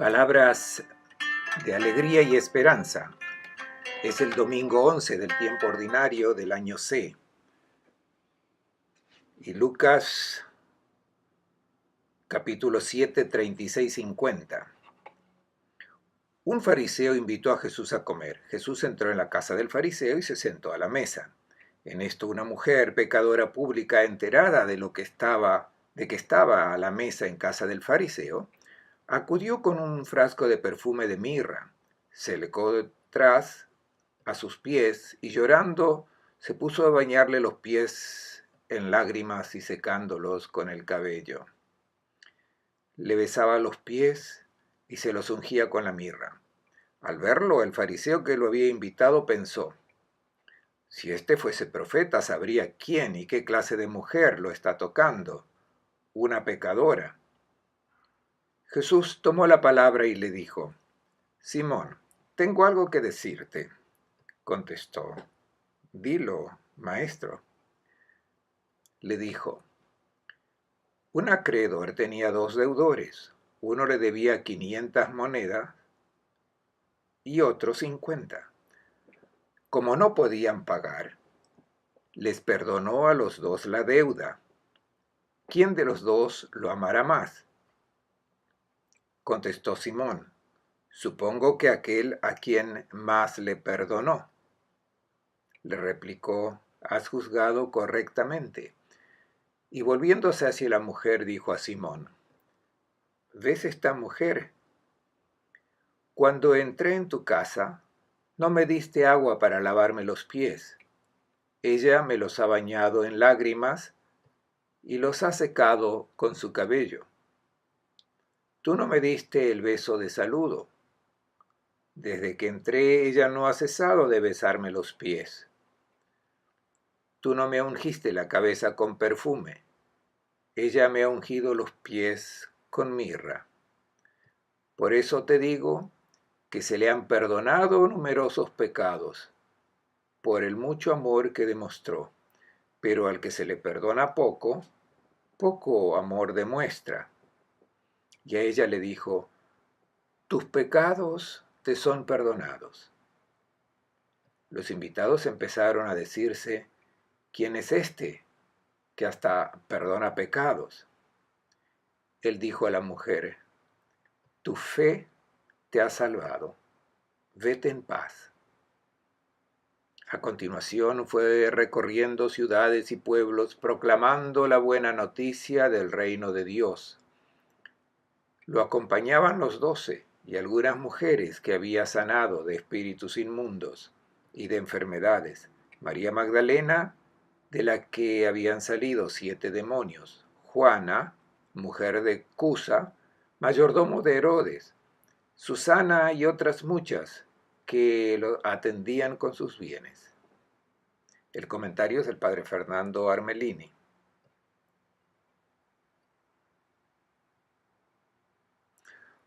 Palabras de alegría y esperanza. Es el domingo 11 del tiempo ordinario del año C. Y Lucas capítulo 7, 36-50. Un fariseo invitó a Jesús a comer. Jesús entró en la casa del fariseo y se sentó a la mesa. En esto una mujer pecadora pública, enterada de que estaba a la mesa en casa del fariseo, acudió con un frasco de perfume de mirra, se le colocó detrás a sus pies y llorando se puso a bañarle los pies en lágrimas y secándolos con el cabello. Le besaba los pies y se los ungía con la mirra. Al verlo, el fariseo que lo había invitado pensó: si este fuese profeta, sabría quién y qué clase de mujer lo está tocando, una pecadora. Jesús tomó la palabra y le dijo: Simón, tengo algo que decirte. Contestó: Dilo, maestro. Le dijo: un acreedor tenía 2 deudores. Uno le debía 500 monedas y otro 50. Como no podían pagar, les perdonó a los 2 la deuda. ¿Quién de los 2 lo amará más? Contestó Simón: supongo que aquel a quien más le perdonó. Le replicó: has juzgado correctamente. Y volviéndose hacia la mujer, dijo a Simón: ¿ves esta mujer? Cuando entré en tu casa, no me diste agua para lavarme los pies. Ella me los ha bañado en lágrimas y los ha secado con su cabello. Tú no me diste el beso de saludo. Desde que entré, ella no ha cesado de besarme los pies. Tú no me ungiste la cabeza con perfume. Ella me ha ungido los pies con mirra. Por eso te digo que se le han perdonado numerosos pecados, por el mucho amor que demostró. Pero al que se le perdona poco, poco amor demuestra. Y a ella le dijo: tus pecados te son perdonados. Los invitados empezaron a decirse: ¿quién es este que hasta perdona pecados? Él dijo a la mujer: tu fe te ha salvado. Vete en paz. A continuación fue recorriendo ciudades y pueblos proclamando la buena noticia del reino de Dios. Lo acompañaban los 12 y algunas mujeres que había sanado de espíritus inmundos y de enfermedades: María Magdalena, de la que habían salido 7 demonios; Juana, mujer de Cusa, mayordomo de Herodes; Susana y otras muchas que lo atendían con sus bienes. El comentario es del padre Fernando Armelini.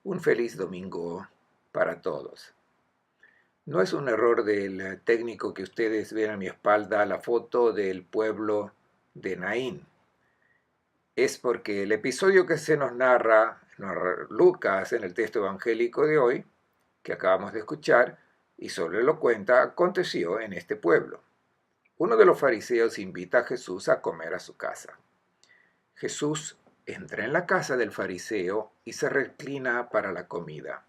Un feliz domingo para todos. No es un error del técnico que ustedes ven a mi espalda la foto del pueblo de Naín. Es porque el episodio que se nos narra Lucas en el texto evangélico de hoy, que acabamos de escuchar, y solo lo cuenta, aconteció en este pueblo. Uno de los fariseos invita a Jesús a comer a su casa. Jesús entra en la casa del fariseo y se reclina para la comida.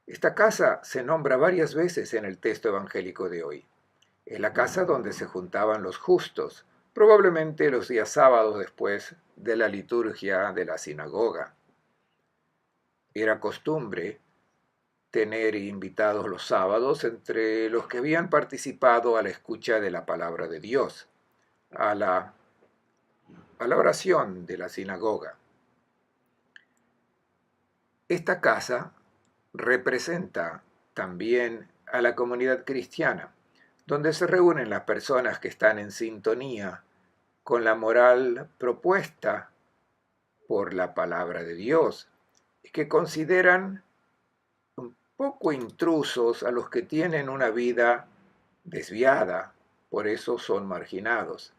Esta casa se nombra varias veces en el texto evangélico de hoy. Es la casa donde se juntaban los justos, probablemente los días sábados después de la liturgia de la sinagoga. Era costumbre tener invitados los sábados entre los que habían participado a la escucha de la palabra de Dios, a la oración de la sinagoga. Esta casa representa también a la comunidad cristiana, donde se reúnen las personas que están en sintonía con la moral propuesta por la palabra de Dios y que consideran un poco intrusos a los que tienen una vida desviada, por eso son marginados.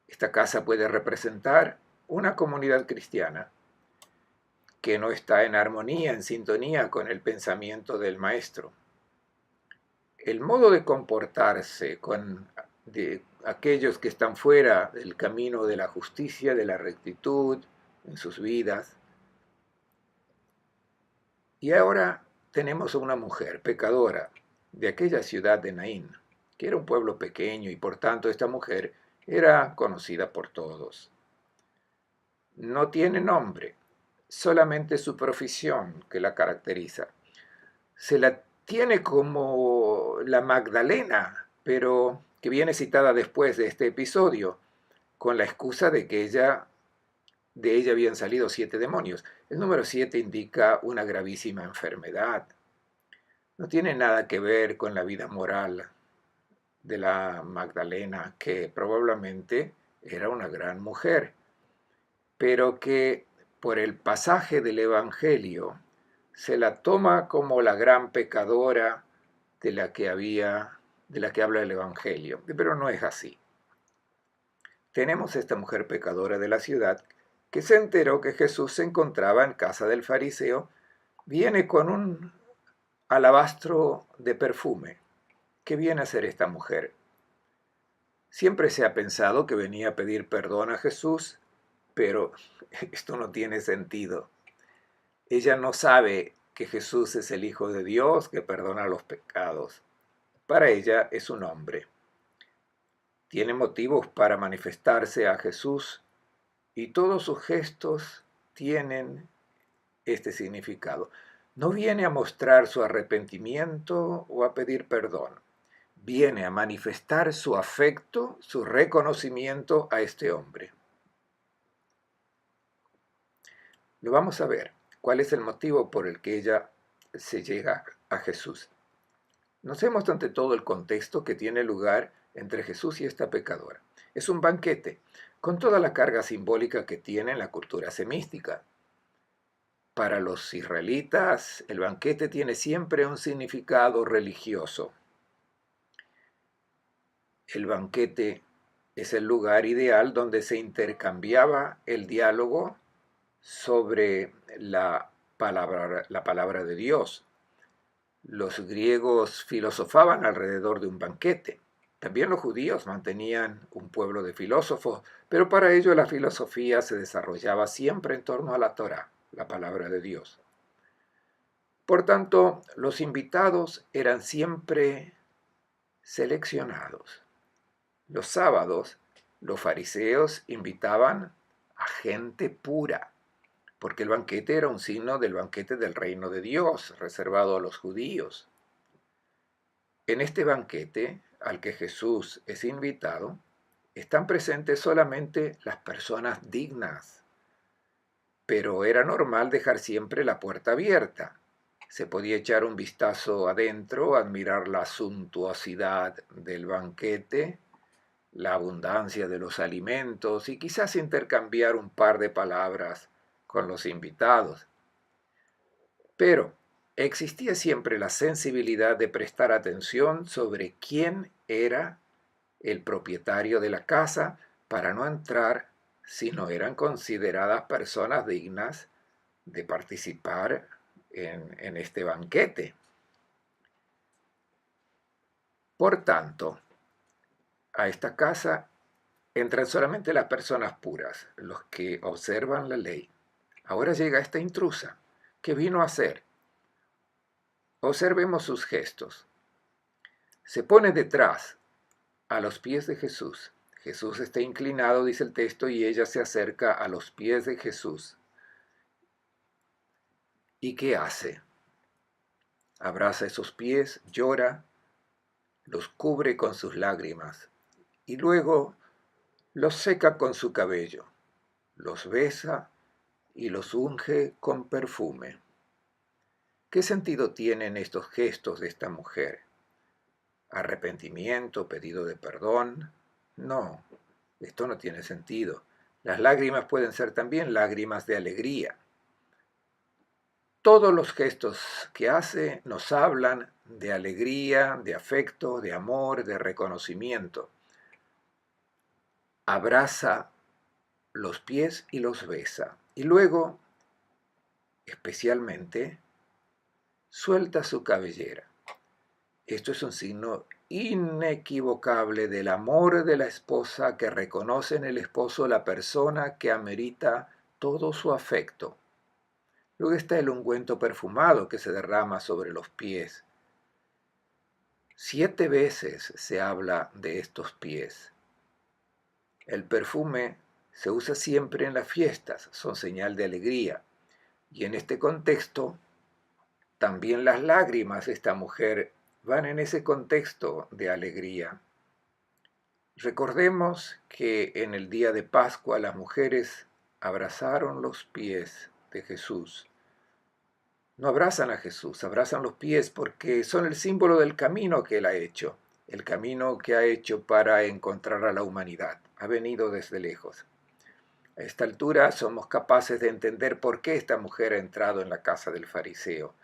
Esta casa puede representar una comunidad cristiana que no está en armonía, en sintonía con el pensamiento del maestro. El modo de comportarse de aquellos que están fuera del camino de la justicia, de la rectitud en sus vidas. Y ahora tenemos a una mujer pecadora de aquella ciudad de Naín, que era un pueblo pequeño y por tanto esta mujer era conocida por todos. No tiene nombre, solamente su profesión que la caracteriza. Se la tiene como la Magdalena, pero que viene citada después de este episodio, con la excusa de que de ella habían salido 7 demonios. El número 7 indica una gravísima enfermedad. No tiene nada que ver con la vida moral de la Magdalena, que probablemente era una gran mujer, pero que por el pasaje del Evangelio se la toma como la gran pecadora de la que habla el Evangelio, pero no es así. Tenemos esta mujer pecadora de la ciudad que se enteró que Jesús se encontraba en casa del fariseo, viene con un alabastro de perfume. ¿Qué viene a hacer esta mujer? Siempre se ha pensado que venía a pedir perdón a Jesús, pero esto no tiene sentido. Ella no sabe que Jesús es el Hijo de Dios que perdona los pecados. Para ella es un hombre. Tiene motivos para manifestarse a Jesús y todos sus gestos tienen este significado. No viene a mostrar su arrepentimiento o a pedir perdón. Viene a manifestar su afecto, su reconocimiento a este hombre. Lo vamos a ver. ¿Cuál es el motivo por el que ella se llega a Jesús? Notemos ante todo el contexto que tiene lugar entre Jesús y esta pecadora. Es un banquete, con toda la carga simbólica que tiene en la cultura semítica. Para los israelitas, el banquete tiene siempre un significado religioso. El banquete es el lugar ideal donde se intercambiaba el diálogo sobre la palabra de Dios. Los griegos filosofaban alrededor de un banquete. También los judíos mantenían un pueblo de filósofos, pero para ello la filosofía se desarrollaba siempre en torno a la Torá, la palabra de Dios. Por tanto, los invitados eran siempre seleccionados. Los sábados, los fariseos invitaban a gente pura, porque el banquete era un signo del banquete del reino de Dios, reservado a los judíos. En este banquete al que Jesús es invitado, están presentes solamente las personas dignas, pero era normal dejar siempre la puerta abierta. Se podía echar un vistazo adentro, admirar la suntuosidad del banquete, la abundancia de los alimentos y quizás intercambiar un par de palabras con los invitados. Pero existía siempre la sensibilidad de prestar atención sobre quién era el propietario de la casa para no entrar si no eran consideradas personas dignas de participar en este banquete. Por tanto, a esta casa entran solamente las personas puras, los que observan la ley. Ahora llega esta intrusa. ¿Qué vino a hacer? Observemos sus gestos. Se pone detrás, a los pies de Jesús. Jesús está inclinado, dice el texto, y ella se acerca a los pies de Jesús. ¿Y qué hace? Abraza esos pies, llora, los cubre con sus lágrimas y luego los seca con su cabello, los besa y los unge con perfume. ¿Qué sentido tienen estos gestos de esta mujer? ¿Arrepentimiento, pedido de perdón? No, esto no tiene sentido. Las lágrimas pueden ser también lágrimas de alegría. Todos los gestos que hace nos hablan de alegría, de afecto, de amor, de reconocimiento. Abraza los pies y los besa. Y luego Especialmente, suelta su cabellera. Esto es un signo inequivocable del amor de la esposa que reconoce en el esposo la persona que amerita todo su afecto. Luego está el ungüento perfumado que se derrama sobre los pies. 7 veces se habla de estos pies. El perfume se usa siempre en las fiestas, son señal de alegría. Y en este contexto, también las lágrimas de esta mujer van en ese contexto de alegría. Recordemos que en el día de Pascua las mujeres abrazaron los pies de Jesús. No abrazan a Jesús, abrazan los pies porque son el símbolo del camino que Él ha hecho, el camino que ha hecho para encontrar a la humanidad. Ha venido desde lejos. A esta altura somos capaces de entender por qué esta mujer ha entrado en la casa del fariseo,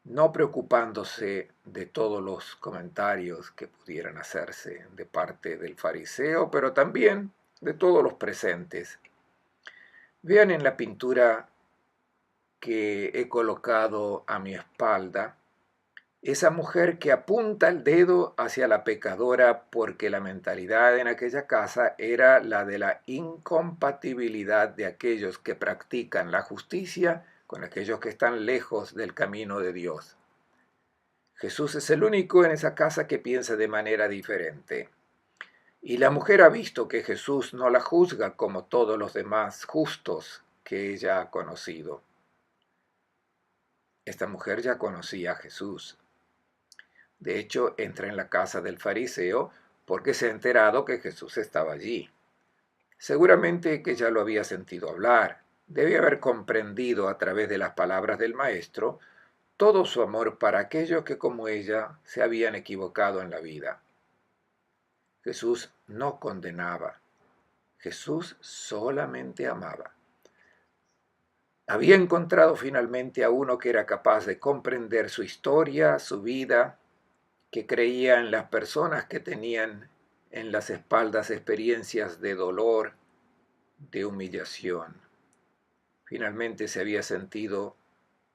no preocupándose de todos los comentarios que pudieran hacerse de parte del fariseo, pero también de todos los presentes. Vean en la pintura que he colocado a mi espalda, esa mujer que apunta el dedo hacia la pecadora porque la mentalidad en aquella casa era la de la incompatibilidad de aquellos que practican la justicia con aquellos que están lejos del camino de Dios. Jesús es el único en esa casa que piensa de manera diferente. Y la mujer ha visto que Jesús no la juzga como todos los demás justos que ella ha conocido. Esta mujer ya conocía a Jesús. De hecho, entra en la casa del fariseo porque se ha enterado que Jesús estaba allí. Seguramente que ya lo había sentido hablar. Debía haber comprendido a través de las palabras del maestro todo su amor para aquellos que como ella se habían equivocado en la vida. Jesús no condenaba. Jesús solamente amaba. Había encontrado finalmente a uno que era capaz de comprender su historia, su vida, que creía en las personas que tenían en las espaldas experiencias de dolor, de humillación. Finalmente se había sentido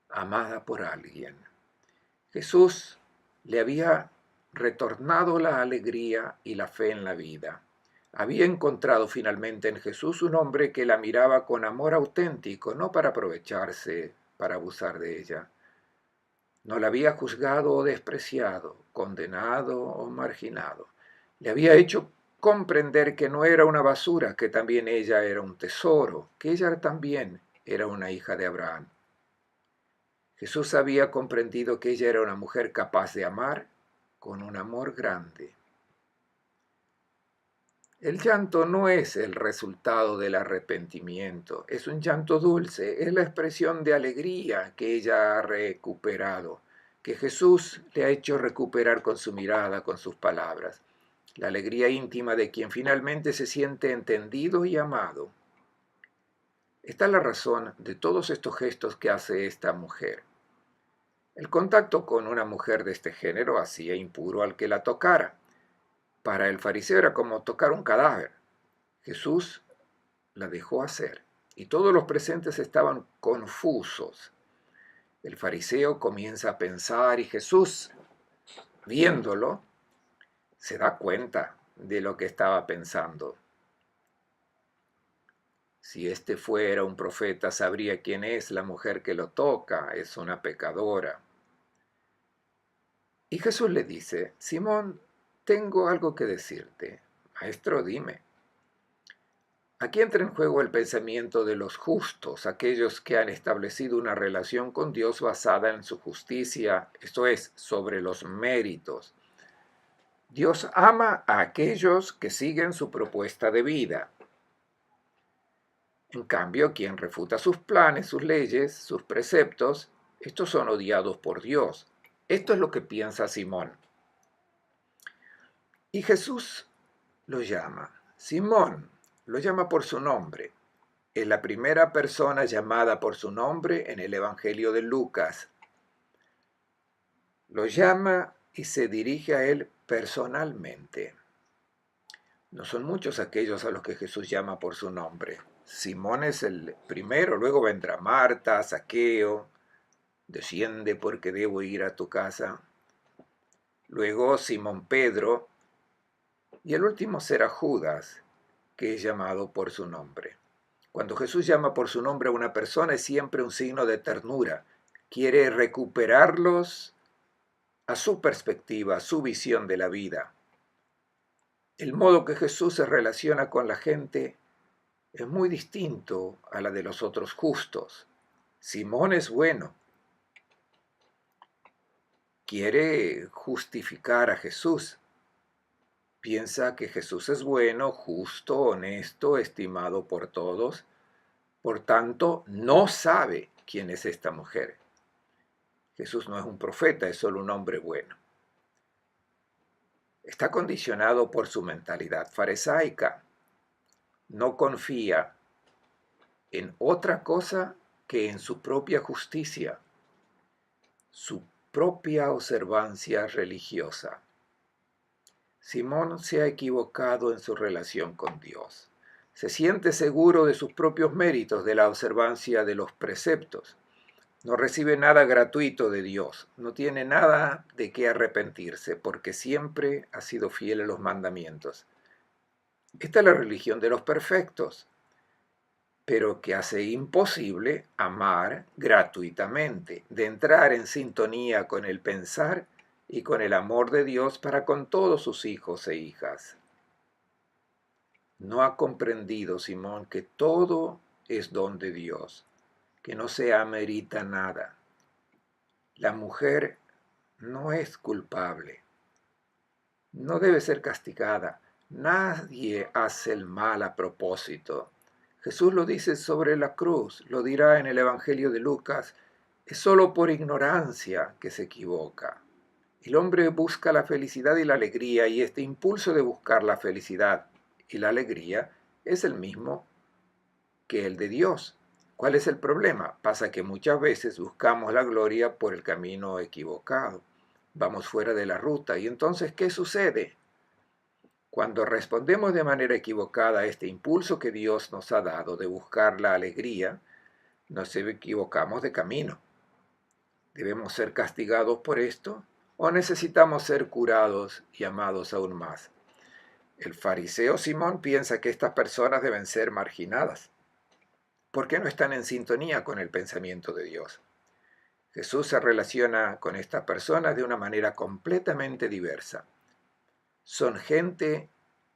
amada por alguien. Jesús le había retornado la alegría y la fe en la vida. Había encontrado finalmente en Jesús un hombre que la miraba con amor auténtico, no para aprovecharse, para abusar de ella. No la había juzgado o despreciado, condenado o marginado. Le había hecho comprender que no era una basura, que también ella era un tesoro, que ella también era una hija de Abraham. Jesús había comprendido que ella era una mujer capaz de amar con un amor grande. El llanto no es el resultado del arrepentimiento, es un llanto dulce, es la expresión de alegría que ella ha recuperado, que Jesús le ha hecho recuperar con su mirada, con sus palabras, la alegría íntima de quien finalmente se siente entendido y amado. Esta es la razón de todos estos gestos que hace esta mujer. El contacto con una mujer de este género hacía impuro al que la tocara. Para el fariseo era como tocar un cadáver. Jesús la dejó hacer y todos los presentes estaban confusos. El fariseo comienza a pensar y Jesús, viéndolo, se da cuenta de lo que estaba pensando. Si este fuera un profeta, sabría quién es la mujer que lo toca, es una pecadora. Y Jesús le dice, Simón, tengo algo que decirte. Maestro, dime. Aquí entra en juego el pensamiento de los justos, aquellos que han establecido una relación con Dios basada en su justicia, esto es, sobre los méritos. Dios ama a aquellos que siguen su propuesta de vida. En cambio, quien refuta sus planes, sus leyes, sus preceptos, estos son odiados por Dios. Esto es lo que piensa Simón. Y Jesús lo llama. Simón lo llama por su nombre. Es la primera persona llamada por su nombre en el Evangelio de Lucas. Lo llama y se dirige a él personalmente. No son muchos aquellos a los que Jesús llama por su nombre. Simón es el primero, luego vendrá Marta, Zaqueo, desciende porque debo ir a tu casa. Luego Simón Pedro, y el último será Judas, que es llamado por su nombre. Cuando Jesús llama por su nombre a una persona es siempre un signo de ternura. Quiere recuperarlos a su perspectiva, a su visión de la vida. El modo que Jesús se relaciona con la gente es muy distinto a la de los otros justos. Simón es bueno, quiere justificar a Jesús. Piensa que Jesús es bueno, justo, honesto, estimado por todos. Por tanto, no sabe quién es esta mujer. Jesús no es un profeta, es solo un hombre bueno. Está condicionado por su mentalidad farisaica. No confía en otra cosa que en su propia justicia, su propia observancia religiosa. Simón se ha equivocado en su relación con Dios. Se siente seguro de sus propios méritos, de la observancia de los preceptos. No recibe nada gratuito de Dios, no tiene nada de qué arrepentirse, porque siempre ha sido fiel a los mandamientos. Esta es la religión de los perfectos, pero que hace imposible amar gratuitamente, de entrar en sintonía con el pensar y con el amor de Dios para con todos sus hijos e hijas. No ha comprendido Simón que todo es don de Dios, que no se amerita nada. La mujer no es culpable, no debe ser castigada. Nadie hace el mal a propósito. Jesús lo dice sobre la cruz, lo dirá en el Evangelio de Lucas, es solo por ignorancia que se equivoca. El hombre busca la felicidad y la alegría, y este impulso de buscar la felicidad y la alegría es el mismo que el de Dios. ¿Cuál es el problema? Pasa que muchas veces buscamos la gloria por el camino equivocado. Vamos fuera de la ruta. ¿Y entonces qué sucede? Cuando respondemos de manera equivocada a este impulso que Dios nos ha dado de buscar la alegría, nos equivocamos de camino. ¿Debemos ser castigados por esto? ¿O necesitamos ser curados y amados aún más? El fariseo Simón piensa que estas personas deben ser marginadas, porque no están en sintonía con el pensamiento de Dios. Jesús se relaciona con estas personas de una manera completamente diversa. Son gente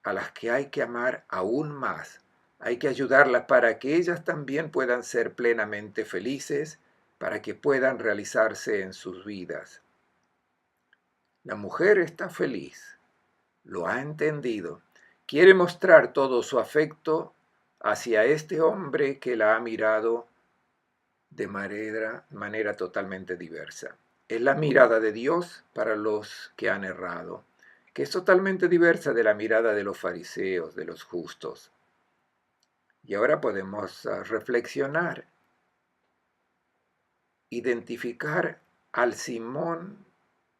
a las que hay que amar aún más. Hay que ayudarlas para que ellas también puedan ser plenamente felices, para que puedan realizarse en sus vidas. La mujer está feliz, lo ha entendido, quiere mostrar todo su afecto hacia este hombre que la ha mirado de manera totalmente diversa. Es la mirada de Dios para los que han errado, que es totalmente diversa de la mirada de los fariseos, de los justos. Y ahora podemos reflexionar, identificar al Simón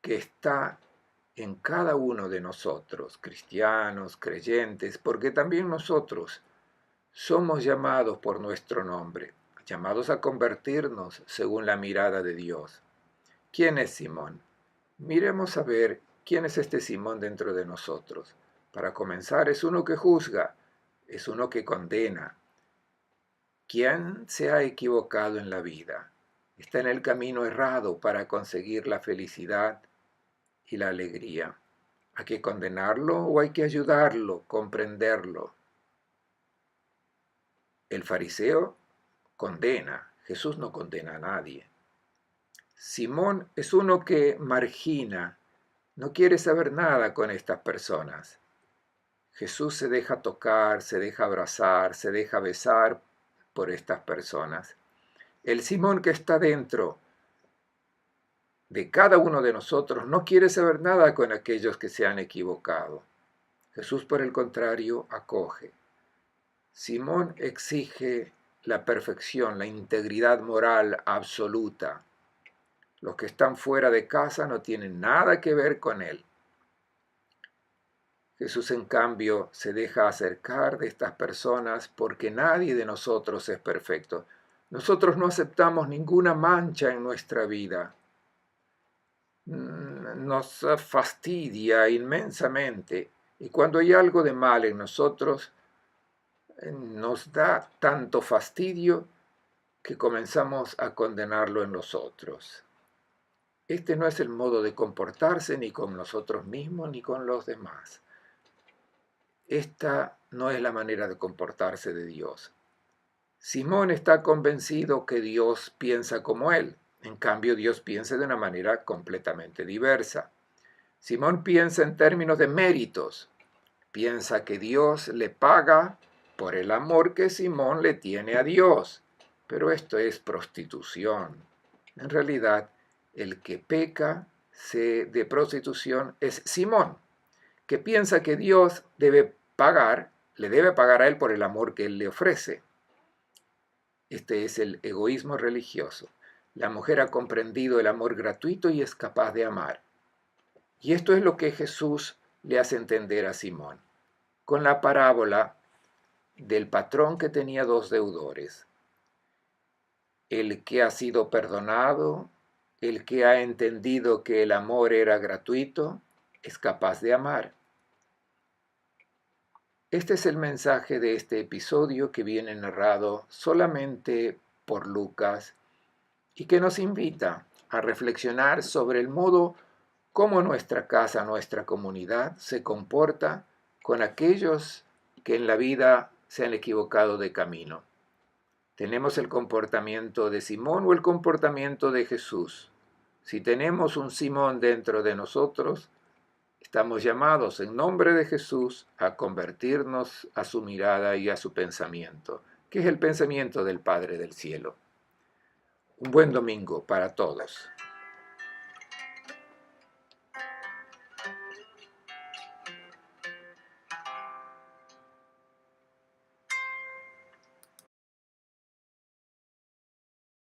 que está en cada uno de nosotros, cristianos, creyentes, porque también nosotros somos llamados por nuestro nombre, llamados a convertirnos según la mirada de Dios. ¿Quién es Simón? Miremos a ver quién es este Simón dentro de nosotros. Para comenzar, es uno que juzga, es uno que condena. ¿Quién se ha equivocado en la vida? Está en el camino errado para conseguir la felicidad y la alegría. ¿Hay que condenarlo o hay que ayudarlo, comprenderlo? El fariseo condena, Jesús no condena a nadie. Simón es uno que margina, no quiere saber nada con estas personas. Jesús se deja tocar, se deja abrazar, se deja besar por estas personas. El Simón que está dentro de cada uno de nosotros no quiere saber nada con aquellos que se han equivocado. Jesús, por el contrario, acoge. Simón exige la perfección, la integridad moral absoluta. Los que están fuera de casa no tienen nada que ver con él. Jesús, en cambio, se deja acercar de estas personas porque nadie de nosotros es perfecto. Nosotros no aceptamos ninguna mancha en nuestra vida. Nos fastidia inmensamente. Y cuando hay algo de mal en nosotros, nos da tanto fastidio que comenzamos a condenarlo en los otros. Este no es el modo de comportarse ni con nosotros mismos ni con los demás. Esta no es la manera de comportarse de Dios. Simón está convencido que Dios piensa como él. En cambio, Dios piensa de una manera completamente diversa. Simón piensa en términos de méritos. Piensa que Dios le paga por el amor que Simón le tiene a Dios. Pero esto es prostitución. En realidad, el que peca de prostitución es Simón, que piensa que Dios le debe pagar a él por el amor que él le ofrece. Este es el egoísmo religioso. La mujer ha comprendido el amor gratuito y es capaz de amar. Y esto es lo que Jesús le hace entender a Simón, con la parábola del patrón que tenía dos deudores. El que ha sido perdonado, el que ha entendido que el amor era gratuito, es capaz de amar. Este es el mensaje de este episodio que viene narrado solamente por Lucas y que nos invita a reflexionar sobre el modo como nuestra casa, nuestra comunidad se comporta con aquellos que en la vida se han equivocado de camino. ¿Tenemos el comportamiento de Simón o el comportamiento de Jesús? Si tenemos un Simón dentro de nosotros, estamos llamados en nombre de Jesús a convertirnos a su mirada y a su pensamiento, que es el pensamiento del Padre del Cielo. Un buen domingo para todos.